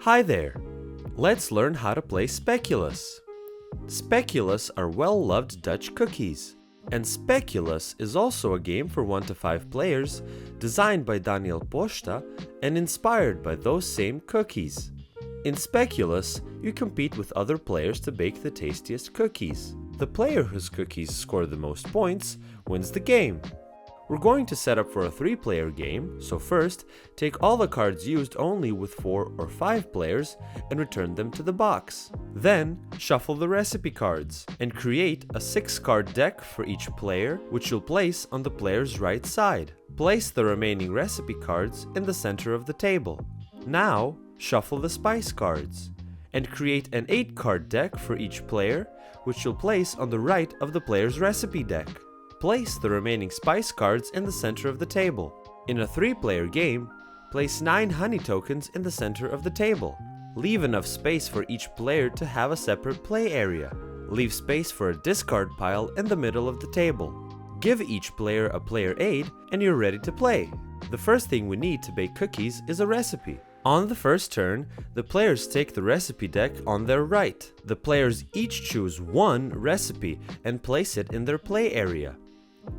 Hi there! Let's learn how to play Speculaas. Speculaas are well-loved Dutch cookies, and Speculaas is also a game for 1 to 5 players designed by Danijel Pošta and inspired by those same cookies. In Speculaas, you compete with other players to bake the tastiest cookies. The player whose cookies score the most points wins the game. We're going to set up for a 3-player game, so first, take all the cards used only with 4 or 5 players and return them to the box. Then, shuffle the recipe cards and create a 6-card deck for each player, which you'll place on the player's right side. Place the remaining recipe cards in the center of the table. Now, shuffle the spice cards and create an 8-card deck for each player, which you'll place on the right of the player's recipe deck. Place the remaining spice cards in the center of the table. In a 3-player game, place 9 honey tokens in the center of the table. Leave enough space for each player to have a separate play area. Leave space for a discard pile in the middle of the table. Give each player a player aid and you're ready to play. The first thing we need to bake cookies is a recipe. On the first turn, the players take the recipe deck on their right. The players each choose one recipe and place it in their play area.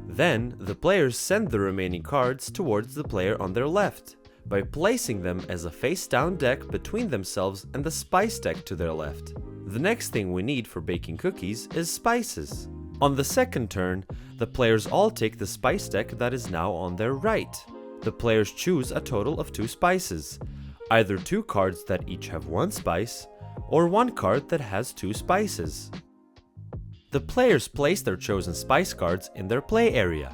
Then, the players send the remaining cards towards the player on their left by placing them as a face-down deck between themselves and the spice deck to their left. The next thing we need for baking cookies is spices. On the second turn, the players all take the spice deck that is now on their right. The players choose a total of 2 spices, either 2 cards that each have 1 spice, or 1 card that has 2 spices. The players place their chosen spice cards in their play area.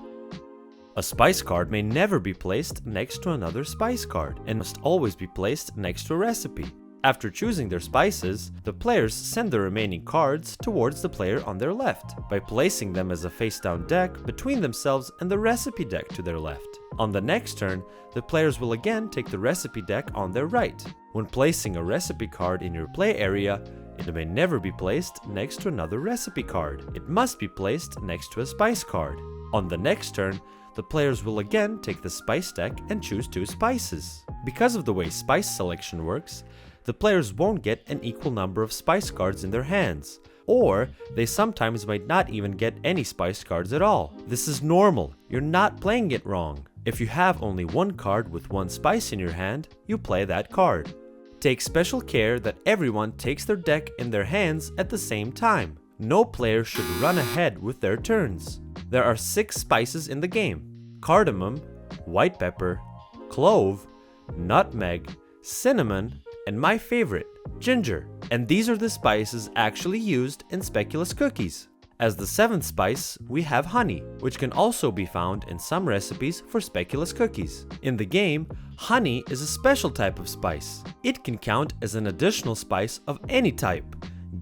A spice card may never be placed next to another spice card and must always be placed next to a recipe. After choosing their spices, the players send the remaining cards towards the player on their left by placing them as a face-down deck between themselves and the recipe deck to their left. On the next turn, the players will again take the recipe deck on their right. When placing a recipe card in your play area, it may never be placed next to another recipe card. It must be placed next to a spice card. On the next turn, the players will again take the spice deck and choose 2 spices. Because of the way spice selection works, the players won't get an equal number of spice cards in their hands, or they sometimes might not even get any spice cards at all. This is normal, you're not playing it wrong. If you have only 1 card with 1 spice in your hand, you play that card. Take special care that everyone takes their deck in their hands at the same time. No player should run ahead with their turns. There are 6 spices in the game: cardamom, white pepper, clove, nutmeg, cinnamon, and my favorite, ginger. And these are the spices actually used in Speculaas cookies. As the 7th spice, we have honey, which can also be found in some recipes for Speculaas cookies. In the game, honey is a special type of spice. It can count as an additional spice of any type,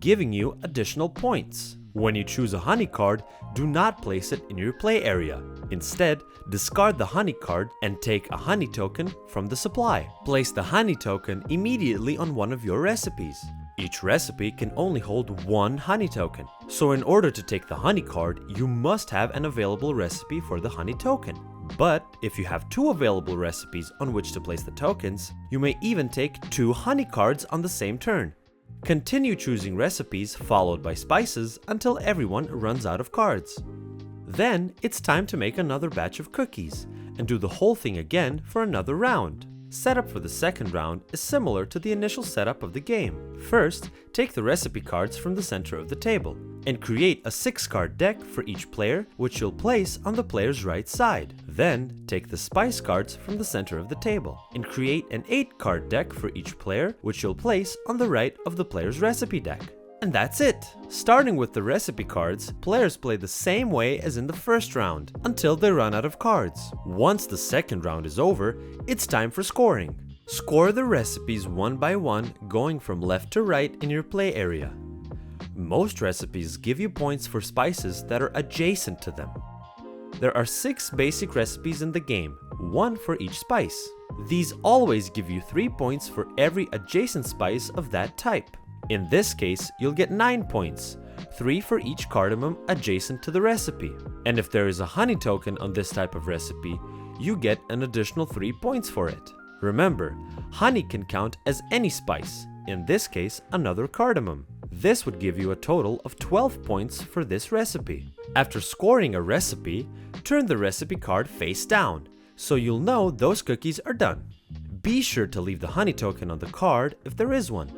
giving you additional points. When you choose a honey card, do not place it in your play area. Instead, discard the honey card and take a honey token from the supply. Place the honey token immediately on one of your recipes. Each recipe can only hold 1 honey token, so in order to take the honey card, you must have an available recipe for the honey token. But if you have 2 available recipes on which to place the tokens, you may even take 2 honey cards on the same turn. Continue choosing recipes followed by spices until everyone runs out of cards. Then it's time to make another batch of cookies and do the whole thing again for another round. Setup for the second round is similar to the initial setup of the game. First, take the recipe cards from the center of the table and create a 6-card deck for each player, which you'll place on the player's right side. Then, take the spice cards from the center of the table and create an 8-card deck for each player, which you'll place on the right of the player's recipe deck. And that's it! Starting with the recipe cards, players play the same way as in the first round, until they run out of cards. Once the second round is over, it's time for scoring. Score the recipes one by one, going from left to right in your play area. Most recipes give you points for spices that are adjacent to them. There are 6 basic recipes in the game, 1 for each spice. These always give you 3 points for every adjacent spice of that type. In this case, you'll get 9 points, 3 for each cardamom adjacent to the recipe. And if there is a honey token on this type of recipe, you get an additional 3 points for it. Remember, honey can count as any spice, in this case another cardamom. This would give you a total of 12 points for this recipe. After scoring a recipe, turn the recipe card face down, so you'll know those cookies are done. Be sure to leave the honey token on the card if there is one.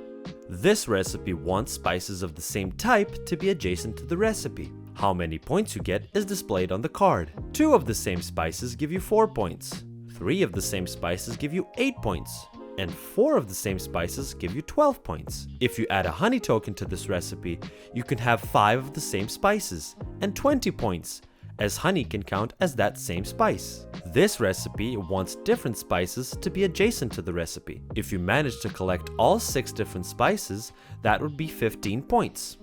This recipe wants spices of the same type to be adjacent to the recipe. How many points you get is displayed on the card. 2 of the same spices give you 4 points. 3 of the same spices give you 8 points. And 4 of the same spices give you 12 points. If you add a honey token to this recipe, you can have 5 of the same spices and 20 points, as honey can count as that same spice. This recipe wants different spices to be adjacent to the recipe. If you manage to collect all 6 different spices, that would be 15 points.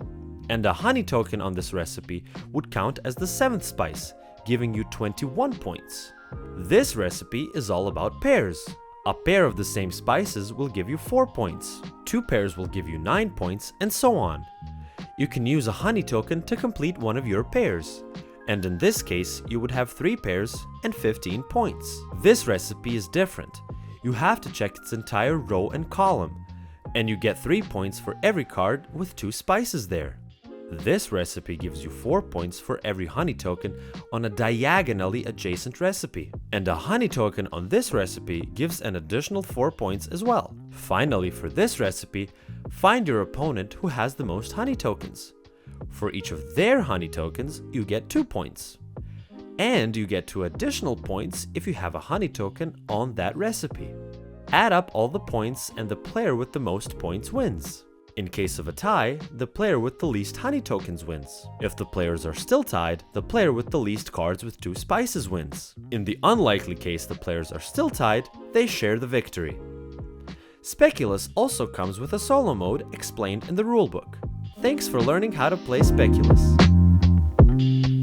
And a honey token on this recipe would count as the 7th spice, giving you 21 points. This recipe is all about pairs. A pair of the same spices will give you 4 points, 2 pairs will give you 9 points, and so on. You can use a honey token to complete one of your pairs, and in this case you would have 3 pairs and 15 points. This recipe is different. You have to check its entire row and column, and you get 3 points for every card with 2 spices there. This recipe gives you 4 points for every honey token on a diagonally adjacent recipe. And a honey token on this recipe gives an additional 4 points as well. Finally, for this recipe, find your opponent who has the most honey tokens. For each of their honey tokens, you get 2 points. And you get 2 additional points if you have a honey token on that recipe. Add up all the points and the player with the most points wins. In case of a tie, the player with the least honey tokens wins. If the players are still tied, the player with the least cards with 2 spices wins. In the unlikely case the players are still tied, they share the victory. Speculaas also comes with a solo mode explained in the rulebook. Thanks for learning how to play Speculaas.